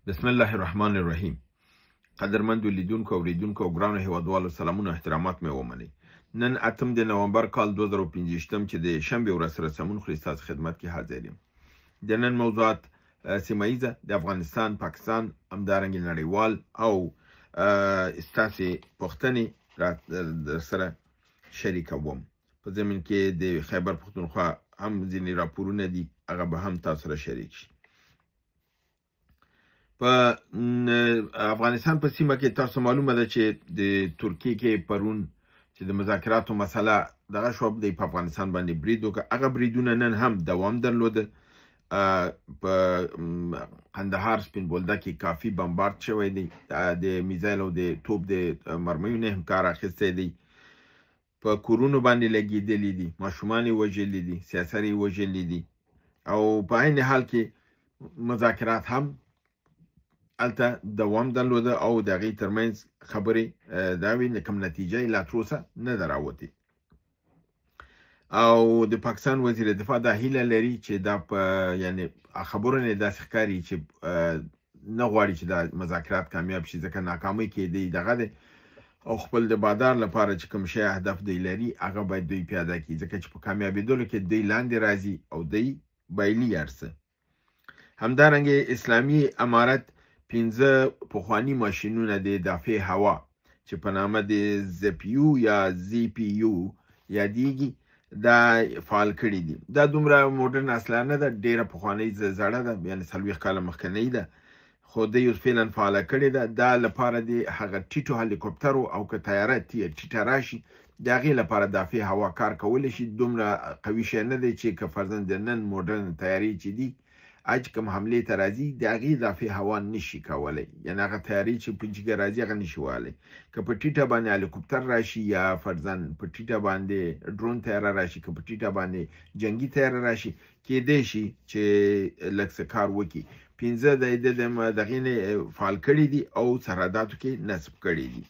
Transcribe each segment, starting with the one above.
بسم الله الرحمن الرحیم. قدرمندو لیدونکو او اوریدونکو او ګرانو هیوادوالو سلامونه احترامات مې ومنئ. نن 8 د نومبر کال 2015 چې د شنبې ورځ سره سمون خوري ستاسو خدمت کې حاضر یم. د نن موضوعات سیمایزه د افغانستان، پاکستان، همدارنګه نړیوال او ستاسو پښتنې سره شریکوم. په زمين کې د خیبر پښتونخوا هم ځینې راپورونه دي، هغه به هم تاسو سره شریک شي. په افغانستان په سیمه کې تاسو معلومه ده چې د ترکیه کې پرون چې د مذاکراتو مسله دغه شو د افغانستان باندې برید وکړ. هغه بریدونه نن هم دوام درلوده. په قندهار سپین بولده کې کافي بمبارد شوی دی، د میزایل او د توپ د مرمیو نه هم کار اخیستی دی. په کورونو باندې لګېدلي دي، ماشومان یې وژلي دي، سیاسر یې وژلي دي، او په عین حال کې مذاکرات هم الته دوام درلوده او د هغې ترمنځ خبرې دا وي کوم نتیجه یې لا تر اوسه نه ده راوتې. او د پاکستان وزیر دفاع دا هیله لري چې دا په یعنی خبرونه داسې ښکاري چې نه غواړي چې دا مذاکرات کامیاب شي، ځکه ناکامۍ کې دی دغه دی او خپل د بادار لپاره چې کوم شی هدف دی لري هغه باید دوی پیاده کړي، ځکه چې په کامیابېدلو کې دوی لاندې راځي او دوی بایلي ارسه. همدارنګه اسلامي امارت 15 پخواني ماشینونه د دافع هوا چې په نامه د زپیو یا زی پی یو یادېږي دا فعال کړي دي. دا دومره موډرن اصلا نه ده، ډیره پخوانۍ زړه ده، یعنې 40 کاله مخکنۍ ده، خو د یو فعلا فعاله کړې ده. دا لپاره د هغه ټیټو هلیکوپټرو او که طیاره ټیټه راشي د هغې لپاره دافع هوا کار کولی شي. دومره قوي شی نه دی چې که فرضاً د نن موډرن طیارې چې دي اج کوم حملې ته راځي د هغې دافع هوا نشي کولی، یعنې هغه طیارې چې په جګه راځي هغه نشي وهلی. که په ټیټه باندې هلیکوپټر راشي یا فرضاً په ټیټه باندې ډرون طیاره راشي، که په ټیټه باندې جنګي طیاره راشي، کیدای شي چې لږ څه کار وکړي. 15 د دغې نه فعال کړي دي او سرحداتو کې نصب کړي دي.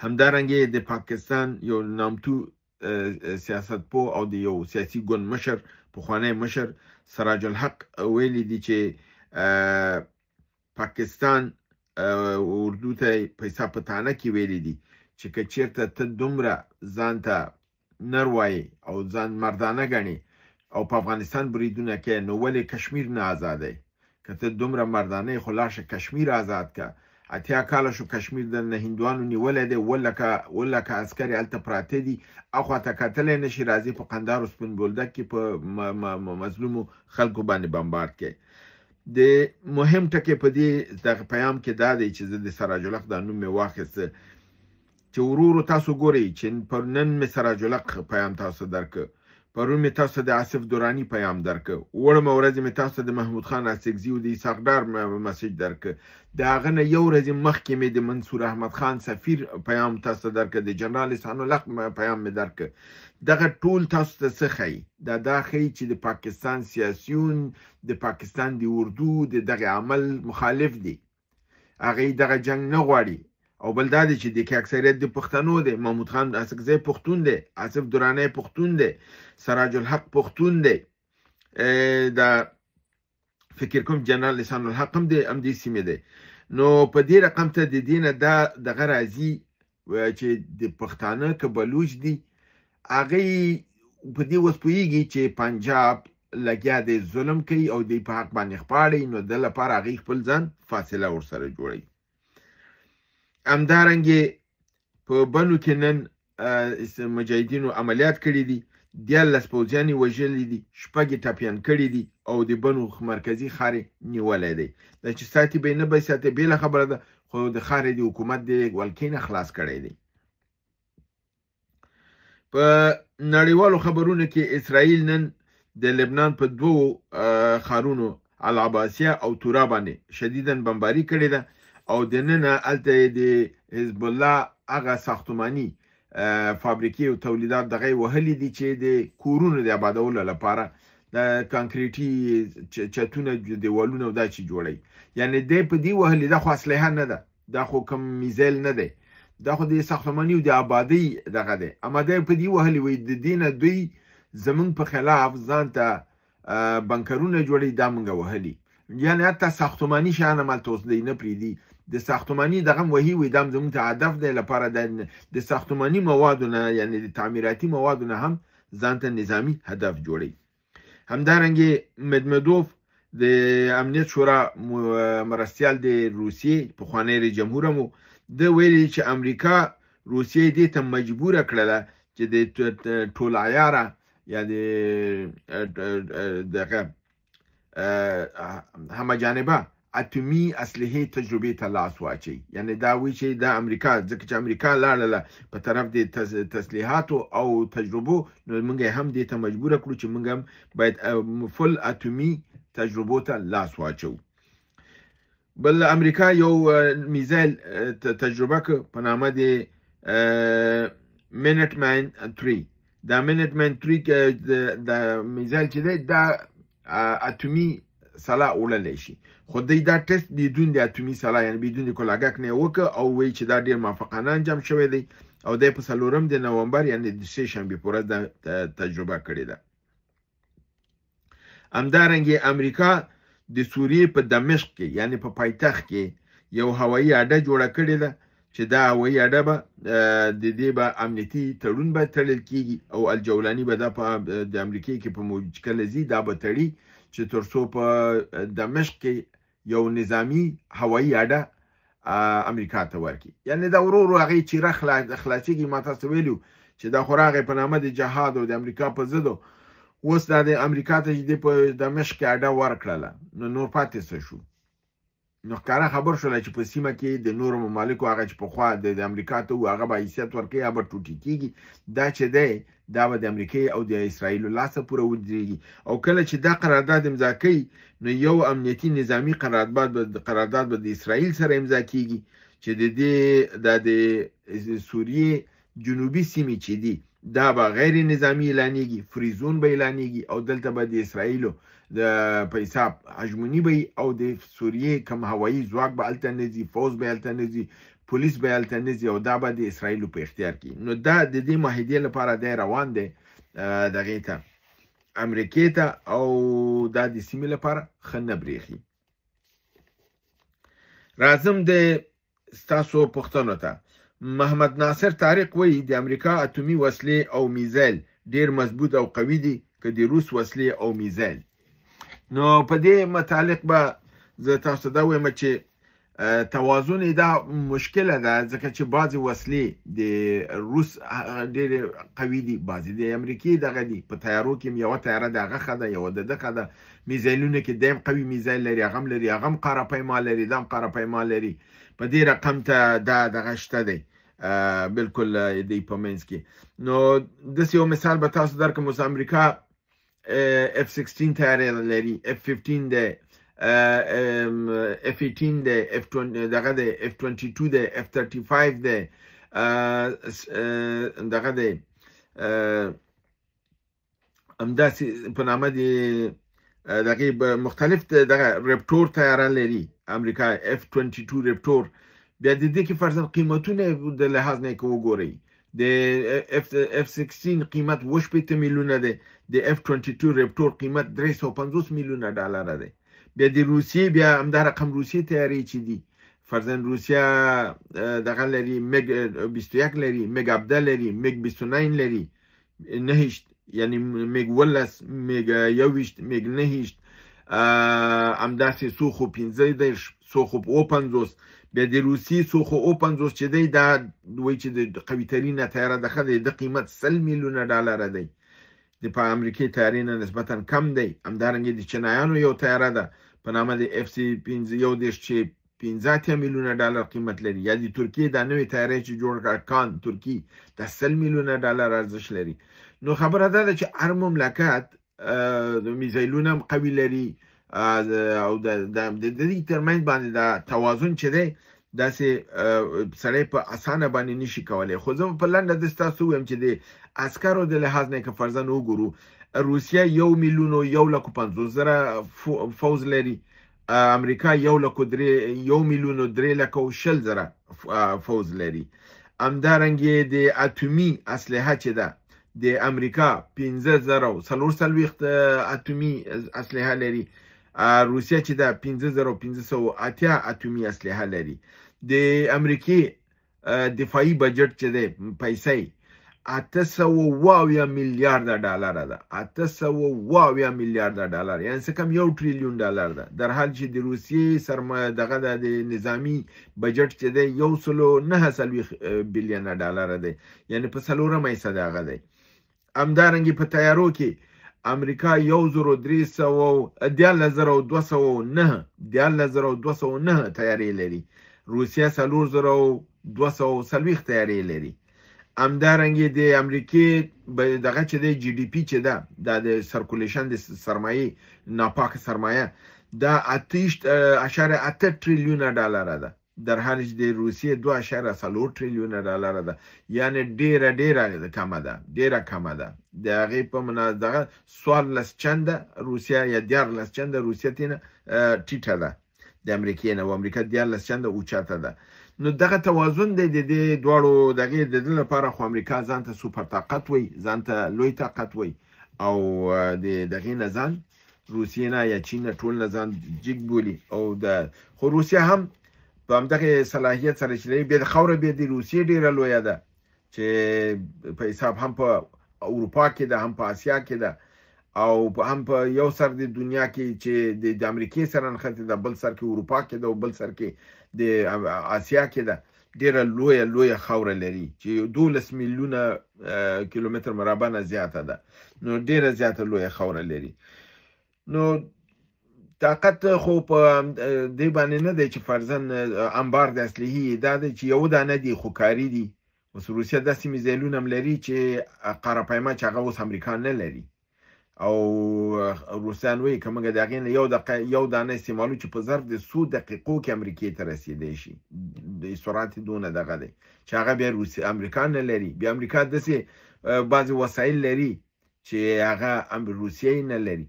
همدارنګه د پاکستان یو نامتو سیاستپوه او د یو سیاسي ګوند مشر، پخوانی مشر سراج الحق ویلي دي چې پاکستان اردو ته پیسه پتانه کې ویلي دي چې که چیرته ته دومره ځان ته نر وایې او ځان مردانه ګڼې او په افغانستان بریدونه کې، نو ولې کشمیر نه آزادی؟ که ته دومره مردانه خو لاشه کشمیر آزاد که. 80 کاله شو کشمیر د هندوانو نیولی دی، ولکه عسکر هلته پراته دي، اخواته کتلی نشي، راځي په قندهار او سپین بولدک کې په مظلومو خلکو باندې بمبارد کوي. د مهم ټکی په دې دغه پیام کې دا دی چې زه د سراج الحق دا نوم مې واخیسته چې ورورو تاسو ګورئ چې پر نن مې سراج الحق پیام تاسو درکړ، پرون مې تاسو د آصف دراني پیام درکړ، وړمه ورځ مې تاسو د محمود خان اسکزي او د اسحاق ډار مسیج درکړ، د هغه نه یو ورځ مخکې مې د منصور احمد خان سفیر پیام تاسو درکړ، د جنرال احسان الحق پیام مې درکړ. دغه ټول تاسو ته څه ښیي؟ دا ښیي چې د پاکستان سیاسیون د پاکستان د اردو د دغه عمل مخالف دي، هغې دغه جنګ نه غواړي. او بل دا دی چې د کې اکثریت د پښتنو دی، محمود خان اسکزی پښتون دی، آصف درانی پښتون دی، سراج الحق پښتون دی، دا فکر کوم جنرال احسان الحق هم دی، همدې سیمې دی. نو په دې رقم ته د دې نه دغه راځي چې د پښتانه که بلوچ دي هغې په دې اوس پوهېږي چې پنجاب لګیا دی ظلم کوي او دوی په حق باندې خپاړي، نو د لپاره هغې خپل ځان فاصله ورسره جوړوي. همدارنګه په بنو کې نن مجاهدینو عملیات کړي دي، 14 پوځیان یې وژلي دي، 6 یې ټپیان کړي دي او د بنو مرکزي ښار یې نیولی دی. دا چې ساتي به یې نه به ساتي بېله خبره ده، خو د ښار یې د حکومت د ولکې نه خلاص کړی دی. په نړیوالو خبرونو کې اسرائیل نن د لبنان په 2 ښارونو العباسیه او تورا باندې شدیداً بمباري کړې ده او د ننه هلته د حزب الله هغه ساختماني فابریکې او تولیدات دغه وهلي دي چې د کورونو د آبادولو لپاره د کانکریټي چتونه دیوالونه او دا چې جوړوي، یعنې دی په دې وهلي. دا خو اسلحه نه ده، دا خو کوم میزایل نه دی، دا خو د ساختماني او د آبادۍ دغه دی، اما دی په دې وهلي وي. د دې نه دوی زمونږ په خلاف ځان ته بنکرونه جوړوي، دا مونږ وهلي. یعنی حتی ساختمانی شان هم التوس دی نه پریدي د ساختمانی دغه وਹੀ وي دام زموږ ته هدف دی لپاره د ساختمانی موادونه یعنی د تعمیراتي موادونه هم ځانته نظامی هدف جوړي. همدارنګه مدمدوف د امنیت شورا مرستیال د روسیې پخوانی رئیس جمهور مو د ویلي چې امریکا روسیې دې ته مجبور کړله چې د ټول عیاره یا د همه جانبه اتمی اسلحه تجربه ته لاس واچي. یعنی دا وی چې د امریکا ځکه چې امریکا لاړله په طرف د تسلیحاتو او تجربو نو موږ هم دې ته مجبور کړو چې موږ هم باید فل اتمی تجربو ته لاس واچو. بل امریکا یو میزایل تجربه ک په نامه د مینټ مان 3. دا مینټ مان 3 د میزایل چې دی دا اتمی سلاح وړلی شي، خو دوی دا ټیسټ بدون د اتمی سلاح یعنی بدون د کلاګک نه وکړ او وی چې دا ډیر موافقانه انجام شوی دی او د په 4 د نومبر یعنی د سه شنبه پورې د تجربه کړې ده. همدارنګه امریکا د سوریې په دمشق کې یعنی په پایتخت کې یو هوایي اډه جوړه کړې ده چې دا هوایي اډه به د دې به امنیتي تړون به تړل کیږي او الجولاني به د امریکا کې په موجکل زی دا به تړي چې ترڅو په دمشق کې یو نظامی هوایي اډه امریکا ته ورکړي. یعنی دا ورو هغه چې خلاصيږي ما تاسو ویلو چې دا خوراغه په نامه د جهاد او د امریکا په ضد اوس د امریکا ته چې په دمشق کې اډه ورکړله نو نور پاتې شو. نو ښکاره خبر شول چې په سیمه کې د نورو ممالکو هغه چې پخوا د امریکا ته هغه به حیثیت ورکوي هغه به ټوټې کېږي. دا چې دی دا به د امریکا او د اسرائیلو لاسه پورې ودرېږي او کله چې دا قرارداد امضا کوي نو یو امنیتي نظامی قرارداد به د اسرائیل سره امضا کېږي چې د سوریې جنوبي سیمې چې دي دا به غیر نظامی اعلانېږي، فریزون به اعلانېږي او دلته به د اسرائیلو د په حساب هجموني به او د سوریې کم هوایي ځواک به هلته نه ځي، فوز به هلته نه ځي، پولیس به هلته نه ځي او دا به د اسرائیلو په اختیار کې. نو دا د دې معاهدې لپاره دی روان دی دغې ته امریکې ته او دا د سیمې لپاره ښه نه برېښي. راځم د ستاسو پوښتنو ته. محمد ناصر طارق وایي د امریکا اتومي وسلې او میزایل ډیر مضبوط او قوي دي که د روس وسلې او میزایل. نو په دې متعلق به زه تاسو ته وایم چې توازن دا مشکله ده ځکه چې بعضې وسلې د روس ډېرې قوي دي، بعضې د امریکې دغه دي. په تیارو کې یوه تیاره د هغه ښه ده، یوه د ده ښه ده. میزایلونه کې دی هم قوي میزایل لري، هغه هم لري، هغه هم قاره پیما لري، دا هم قاره پیما لري. په دې رقم ته دا دغه شته دی بالکل دی په منځ کې. نو داسې یو مثال به تاسو درکړم. اوس امریکا F-16 طیارې لري، F-15 دی، F-18 دی، دغه دی F-22 دی، F-35 دی، دغه دی همداسې په نامه د دغه مختلف دغه رپټور طیاره لري امریکا F-22 رپټور. بیا د دې کې فرضاً قیمتونه د لحاظ نه که وګورئ د F-16 قیمت 80 میلیونه دی، د F-22 رپټور قیمت 350 میلیونه ډالر دی. بیا د روسیې بیا همدا رقم روسیې تیارې چې دي فرضاً روسیا دغه لري میګ 21 لري، میګ 17 لري، میګ 29 لري، 9 یعنی میګ 11، میګ 21، میګ 9 همداسې سوخو 15، سوخو 50. بیا د روسي سوخو 50 چې دی دا وایي چې د قوي ترینه تیاره دغه دی، د قیمت 100 میلیونه ډالر دی، د په امریکې تیارې نه نسبتا کم دی. همدارنګه د چینایانو یو تیاره ده په نامه د FC-15 چې 15 میلیونه ډالر قیمت لري. یا د ترکیې دا نوې تیارې چې جوړ کړه کان ترکی د 100 میلیونه ډالر ارزش لري. نو خبره دا ده چې هر مملکت میزایلونه هم قوي لري او د دې ترمنځ باندې دا توازن چې دی داسې سړی په اسانه باندې نشي کولی. خو زه په لنډه د ستاسو وایم چې د عسکرو د لحاظ نه که فرضاً وګورو روسیه 1,50,000 فوز لري، امریکا 1,03,000 فوز لري. همدارنګه د اتومي اسلحه چې ده د امریکا 15,440 اتومي اسلحه لري، روسیه چې د 5580 اتومي اسلحه لري. د امریکای دفاعي بجټ چې دی پیسې 870 میلیارډ ډالر ده. 870 میلیارډ ډالر یعنی څه کم 1 ټریلیون ډالر ده، در حال چې د روسیې سرمایه دغه د نظامی بجټ چې دی 1.9 بلین ډالر دی، یعنی په 4مه حصه دغه دی. همدارنګه په تیارو کې امریکا 1,209 تیارې لري، روسیه 4,240 تیارې لري. همدارنګه د امریکای دغه چې د جی ډی پی چې ده د سرکولیشن د سرمایه ناپاک سرمایه دا 8.8 ټریلیون ډالر ده، در حال چې د روسیې 2.4 ټریلیون ډالر ده، یعنی ډیره کمه ده، ډیره کمه ده. د هغې په مناسبت 14 چنده روسیه یا 14 چنده روسیه تینه ټیټه ده د امریکای نه، او امریکا 14 چنده اوچته ده. نو دغه توازن دی د دې دواړو دغه د لپاره، خو امریکا ځان ته سوپر طاقت وای، ځان ته لوی طاقت وای، او د دغه نه ځان روسیې نه یا چین نه ټول نه ځان جګ بولي. او د خو روسیه هم په همدغه صلاحیت سره چې لري، بیا د خوره بیا د روسیې ډیره لویه ده چې په حساب هم په اروپا کې ده، هم په اسیا کې ده، او هم په یو سر د دنیا کې چې د امریکای سره نښتې ده، بل سر کې اروپا کې ده، او بل سر کې د اسیا کې ده. ډیره لویه خوره لري چې 12 میلیونه کیلومتر مربع نه زیاته ده، نو ډیره زیاته لویه خوره لري. نو طاقت خو په دې باندې نه دی چې فرضاً انبار د اسلحې دا دی چې یو دانه دي خو کاري دي. اوس روسیه داسې میزایلونه هم لري چې قراپیمه چې هغه اوس امریکا نه لري، او روسیان وایي که موږ د هغې نه یو دانه استعمالو چې په ظرف د 100 دقیقو کې امریکې ته رسېدی شي، د سرعت دونه دغه دی چې هغه بیا امریکا نه لري. بیا امریکا داسې بعضې وسایل لري چې هغه روسیه نه لري.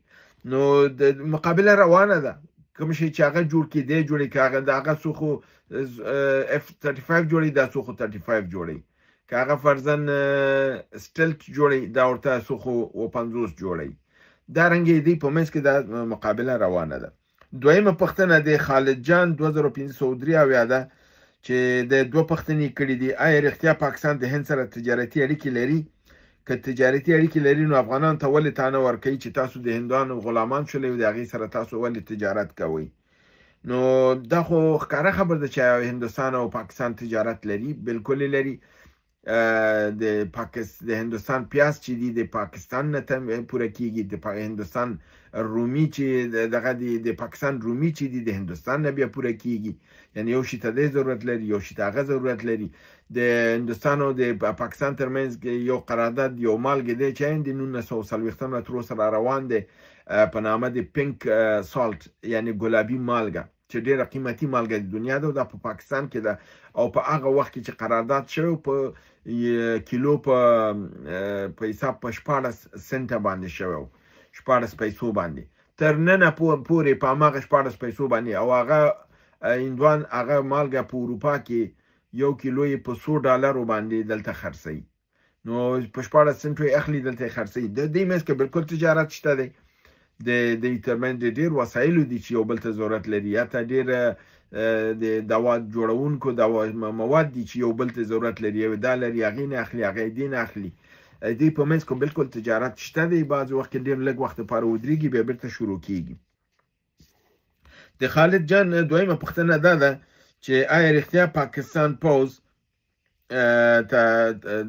نو د مقابله روانه ده، کوم شی چې هغه جوړ کېدی جوړی، که هغه د هغه څو خو F-35 جوړی، دا څو خو 35 جوړی، که هغه فرضاً سټلت جوړی، دا ورته څو خو 50 جوړی. دا رنګې دی په منځ کې دا مقابله روانه ده. دویمه پوښتنه د خالد جان 2503 ده چې د دوه پوښتنې کړي دي: آیا رښتیا پاکستان د هند سره تجارتي اړیکې لري؟ که تجارتي اړیکې لري نو افغانان ته ولې تانه ورکوي چې تاسو د هندوانو غلامان شولئ او د هغې سره تاسو ولې تجارت کوئ؟ نو دا خو ښکاره خبر ده چې هندوستان او پاکستان تجارت لري، بالکل لري. د هندوستان پیاز چې دی د پاکستان نه پوره کیږي، د هندوستان رومي چې دغه د پاکستان رومي چې دی د هندوستان نه بیا پوره کیږي، یعنی یو شي ته دی ضرورت لري، یو شي ته هغه ضرورت لري. د هندوستان او د پاکستان ترمنځ یو قرارداد، یو مالګې دی چې د 1940 تر اوسه را روان دی په نامه د پینک سالت، یعنی ګلابي مالګه، چې ډیره قیمتي مالګه د دنیا ده، او دا په پاکستان کې ده. او په هغه وخت کې چې قرارداد شوی په کیلو په حساب په 14 سنټه باندې شوی، 14 پیسو باندې، تر ننه پورې په هماغه 14 پیسو باندې. او هغه هندوان هغه مالګه په اروپا کې یو کیلو یې په $100 باندې دلته خرڅوي، نو په 14 سنټو یې اخلي، دلته یې خرڅوي. د دې منځ کې بالکل تجارت شته دی. د ترمنځ د ډېر وسایلو دي چې یو بل ته ضرورت لري، یا ته ډېر د دوا جوړونکو مواد دي چې یو بل ته ضرورت لري، یو دا لري هغې نه اخلي، هغې دې نه اخلي. دې په منځ کې بالکل تجارت شته دی. بعضې وخت کې ډېر لږ وخت لپاره ودرېږي، بیا بیرته شروع کېږي. د خالد جان دویمه پوښتنه دا ده چې آیا رښتیا پاکستان پوځ ته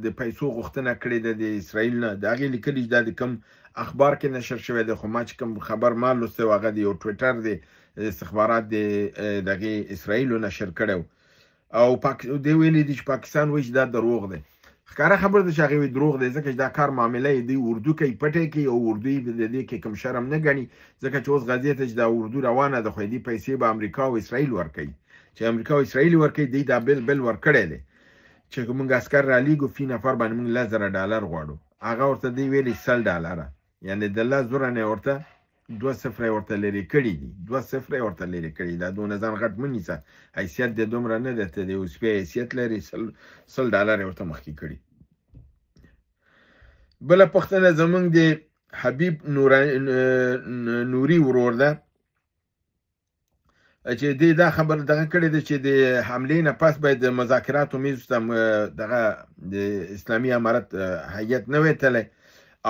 د پیسو غوښتنه کړې ده د اسرائیل نه؟ د هغې لیکلي دا د کوم اخبار کې نشر شوی دی، خو ما چې کوم خبر ما لوستی و هغه د یو ټویټر د استخبارات د دغې اسرائیلو نشر کړی و، او دوی ویلي دي چې پاکستان وایي چې دا دروغ دی. ښکاره خبره ده چې هغې وایي دروغ دی، ځکه چې دا کار معامله یې دوی اردو کوي، پټی کوي، او اردو یې د دې کې کوم شرم نه ګڼي، ځکه چې اوس غزې ته چې دا اردو روانه ده، خو دې پیسې به امریکا او اسرائیل ورکوي. چې امریکا او اسرائیل ورکوي، دوی دا بل ورکړی دی چې موږ عسکر رالیږو، فی نفر باندې موږ $10,000 غواړو. هغه ورته دوی ویلي $100، یعنی د 10 زره نه ورته 2 صفره ورته لرې کړي دي، 2 صفره ورته لرې کړي. دا دونه ځان غټ مه نیسه، حیثیت د دومره نه ده، ته د یو سپی حیثیت لري، $100 یې ورته مخکې کړي. بله پوښتنه زموږ د حبیب نوري ورور ده چې دا خبر دغه کړی دی چې د حملې نه پس باید د مذاکراتو میز ته دغه د اسلامي امارت هیئت نه وی تللی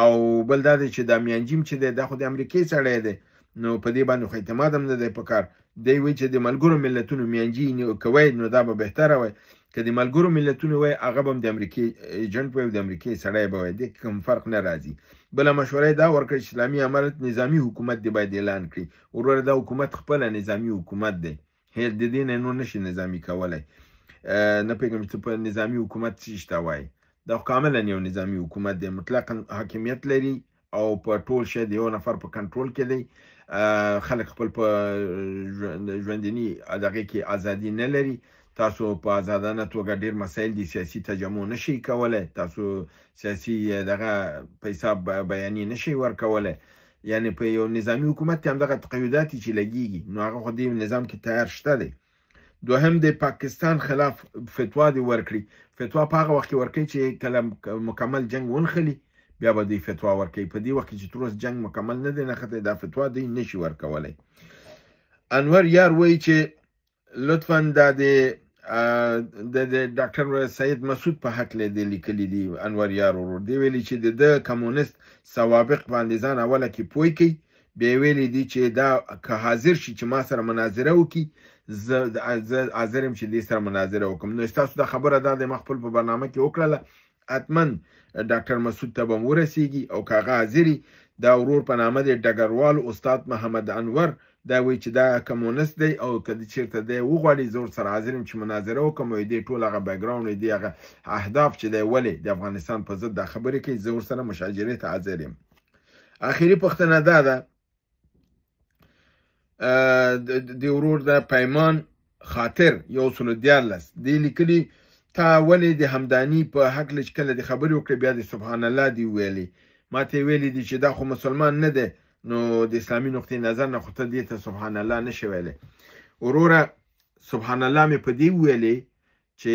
او بل دا دی چې دا میانجیم چې دی دا خو د امریکې سړی دی نو په دې باندې خو اعتماد هم نه دی پکار دی وایي چې د ملګرو ملتونو میانجي کوی نو دا به بهتره وای که د ملګرو ملتونو وای هغه به هم د امریکې ایجنټ وای د امریکې سړی به وای د کوم فرق نه راځي بله مشوره دا ورکړه چې اسلامي امارت نظامی حکومت دی باید اعلان کړي وروره دا حکومت خپل نظامی حکومت دی هیڅ د دې نه نور نشي نظامی کولای نه پیغام چې په نظامی حکومت څه شته وای دا کاملا یو نظامی حکومت دی مطلقاً حاکمیت لري او په ټول شی د یو نفر په کنټرول کې دی خلک خپل په ژوندني دغه کې ازادي نه لري تاسو په آزادانه توګه ډیر مسایل دي سیاسي تجمع نشي کولای تاسو سیاسي دغه پیسې بیانې نشي ورکولای یعنی په یو نظامی حکومت کې هم دغه تقیدات چې لګیږي نو هغه خو دې نظام کې تیار شته دی دوهم د پاکستان خلاف فتوا دی ورکړي فتوا په هغه وخت کې ورکړي چې کله مکمل جنگ ونخلي بیا به دوی فتوا ورکړي په دې وخت کې چې تر اوسه جنگ مکمل نه دی نښتی دا فتوا دوی نشي ورکولی انور یار وایي چې لطفا دا د ډاکټر سید مسعود په هکله دی لیکلي دي انور یار ورور دی ویلي چې د کمونیست سوابق باندې ځان اوله کې پوی کوي بیا ویلي دي چې دا که حاضر شي چې ما سره مناظره وکړي زه حاضر یم چې دې سره مناظره وکړم نو ستاسو دا خبره دا د مخ په برنامه کې وکړله حتما ډاکټر مسعود ته به ورسیږي او که هغه حاضري دا ورور په نامه د ډګروال استاد محمد انور دا وایي چې دا کمونیست دی او که چېرته دی وغواړي زه ورسره حاضر یم چې مناظره وکړم او دې ټول هغه بیکګراونډ دې هغه اهداف چې دی ولې د افغانستان په ضد دا خبرې کوي زه ورسره مشاجرې ته حاضر یم آخري پوښتنه دا ده د ورور د پیمان خاطر 114 دی لیکلي تا ولې د همدانی په حق لچ کله د خبرې وکړې بیا د سبحان الله دی ویلي ما ته ویلي دي چې دا خو مسلمان نه دی نو د اسلامي نقطې نظر نه خو ته دې ته سبحان الله نشي ویلی وروره سبحان الله مې په دې ویلي چې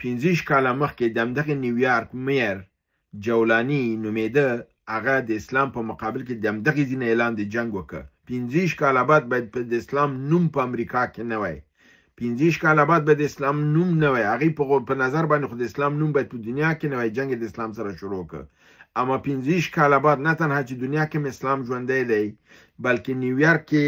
15 کاله مخکې د همدغه نیویارک میر جولاني نومېده هغه د اسلام په مقابل کې د همدغې ځینې اعلان د جنګ وکړه 15 کاله بعد باید د اسلام نوم په امریکا کې نه وای 15 کاله بعد به د اسلام نوم نه وای هغې په نظر باندې خو د اسلام نوم باید په دنیا کې نه وای جنګ د اسلام سره شروع کړ اما 15 کاله بعد نه تنها چې دنیا کې اسلام ژوندی دی بلکې نیویارک کې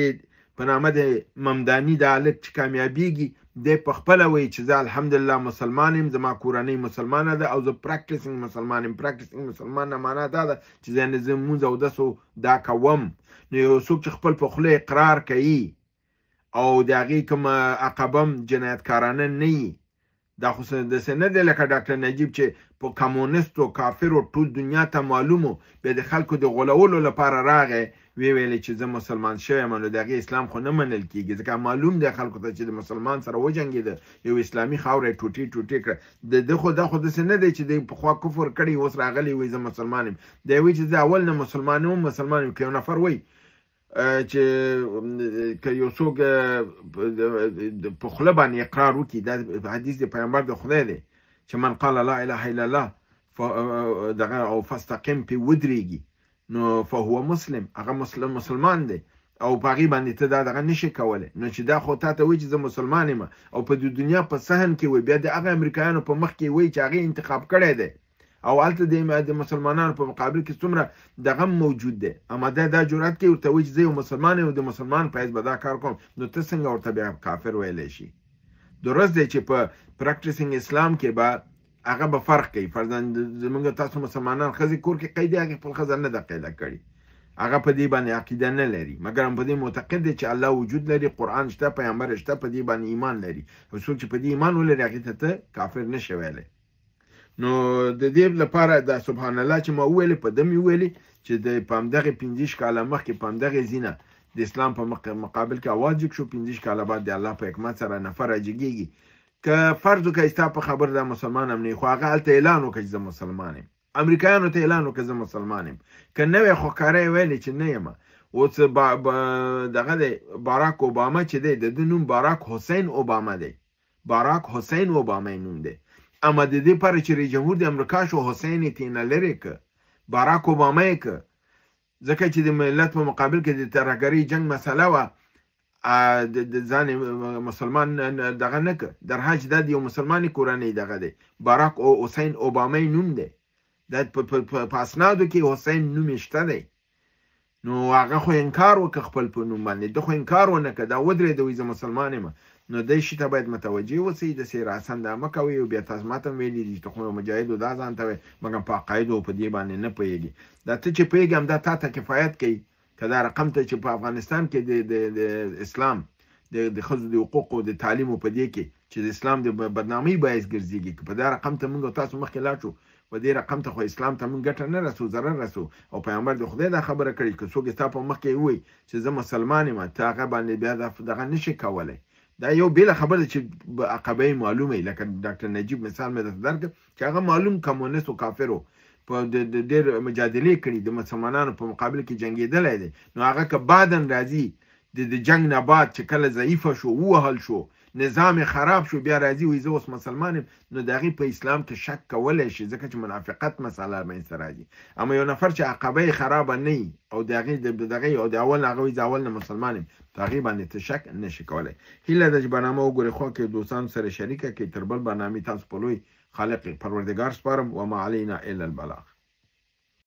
په نامه د ممداني د هلک چې کامیابیږي دی په خپله وایي چې زه الحمدلله مسلمان یم زما کورنۍ مسلمانه ده او زه پراکټسینګ مسلمان یم پراکټسینګ مسلمان نه معنا دا ده چې زه لمونځ اودسو دا کوم نو یو څوک چې خپل په خوله اقرار کوي او د هغې کوم عقبه جنایتکارانه نه وي دا خو داسې نه دی لکه ډاکټر نجیب چې په کمونیستو کافرو ټول دنیا ته معلومو بیا د خلکو د غولولو لپاره راغی ویلې چې زه مسلمان شویم نو د هغې اسلام خو نه منل کېږي ځکه معلوم دی خلکو ته چې د مسلمان سره وجنګېده یو اسلامي خاوره یې ټوټې کړه د خو دا خو داسې نه دی چې د پخوا کفر کړی اوس راغلی وایي زه مسلمان یم دی وایي چې زه اول نه مسلمان یم که یو نفر وایي چې که یو څوک په خوله باندې اقرار وکړي دا حدیث د پیغمبر د خدای دی چې من قال لا اله الا الله دغه او فاستقم پې ودرېږي نو فهو مسلم هغه مسلمان دی او په هغې باندې ته دا دغه نشي کولی نو چې دا خو تا ته وایي چې زه مسلمان یم او په دنیا په صحن کې وایي بیا د هغه امریکایانو په مخ کې وایي چې هغې انتخاب کړی دی او هلته د مسلمانانو په مقابل کې څومره دغه موجود دی اما دا جرأت کوي ورته وایي چې زه یو مسلمان یم او د مسلمان په حیث به دا کار کوم نو ته څنګه ورته بیا کافر ویلی شي درست دی چې په پراکټسینګ اسلام کې به هغه به فرق کوي فرضاً زموږ تاسو مسلمانان ښځې کور کې قیدي هغې خپل ښځه نه ده قیده کړې هغه په دې باندې عقیده نه لري مګر هم په دې معتقد دی چې الله وجود لري قرآن شته پیغمبر شته په دې باندې ایمان لري او څوک چې په دې ایمان ولري هغې ته کافر نشي ویلی نو د دې لپاره دا سبحان الله چې ما وویلې په ده مې وویلې چې په همدغې 15 کاله مخکې په همدغې ځینه د اسلام په مقابل کې اواز جګ شو 15 کاله بعد د الله په حکمت سره نفر راجګېږي که فرض وکړئ ستا په خبر دا مسلمان هم نه خو هغه هلته اعلان وکړه چې زه مسلمان یم امریکایانو ته اعلان وکړه زه مسلمان یم که نه وی خو ښکاره یې ویلې چې نه یم اوس دغه دی باراک اوباما چې دی د ده نوم باراک حسین اوباما دی باراک حسین اوباما نوم دی اما د دې لپاره چې رئیس جمهور د امریکا شو حسین یې ترېنه لرې که باراک اوباما یې که ځکه چې د ملت په مقابل کې د ترهګرۍ جنګ مسله وه د ځان مسلمان دغه نه که در حج د یو مسلمانې کورنۍ دغه دی باراک او حسین اوباما نوم دی د په اسنادو کې حسین نوم شته دی نو هغه خو انکار وکړ خپل په نوم باندې د خو انکار ونه کړ دا ودرې د ویزه مسلمان یم نو د شي ته باید متوجي اوسئ د سیر حسن د مکوي او بیا تاسو ماته ویلي دي ته خو مجاهد دا ځان ته مګم په عقاید او په دې باندې نه پوهیږي دا ته چې پوهیږم دا تا ته کفایت کوي کدا رقم ته چې په افغانستان کې د اسلام د خزو د حقوق او د تعلیم په دې کې چې د اسلام د بدنامۍ باعث ګرځيږي په دا رقم ته موږ تاسو مخکې لاړ شو و دې رقم ته خو اسلام ته موږ ګټه نه رسو ضرر رسو او پیغمبر د خدای دا خبره کړې چې څوک تاسو په مخ کې وي چې زه مسلمان یم ته هغه باندې بیا دغه نشي کولای دا یو بل خبره چې عقبه معلومه لکه ډاکټر نجیب مثال مې درک چې هغه معلوم کمونیست او کافرو په د ډېر مجادله کړي د مسلمانانو په مقابل کې جنگیدل دي نو هغه که بعدن راځي د جنگ نه بعد چې کله ضعیف شو وهل شو نظام خراب شو بیا راځي وي زه اوس مسلمان نو دغه په اسلام کې شک کولای شي ځکه چې منافقت مسله مې سره راځي اما یو نفر چې عقبه خراب نه او دغه او د اول هغه وي ځاول نه مسلمان تقریبا ته شک نشي کولای هله د برنامه وګوري خو کې دوستان سره شریکه کې تربل برنامه تاسو په لوی خالق پروردگار سپارم و ما علينا الا البلاغ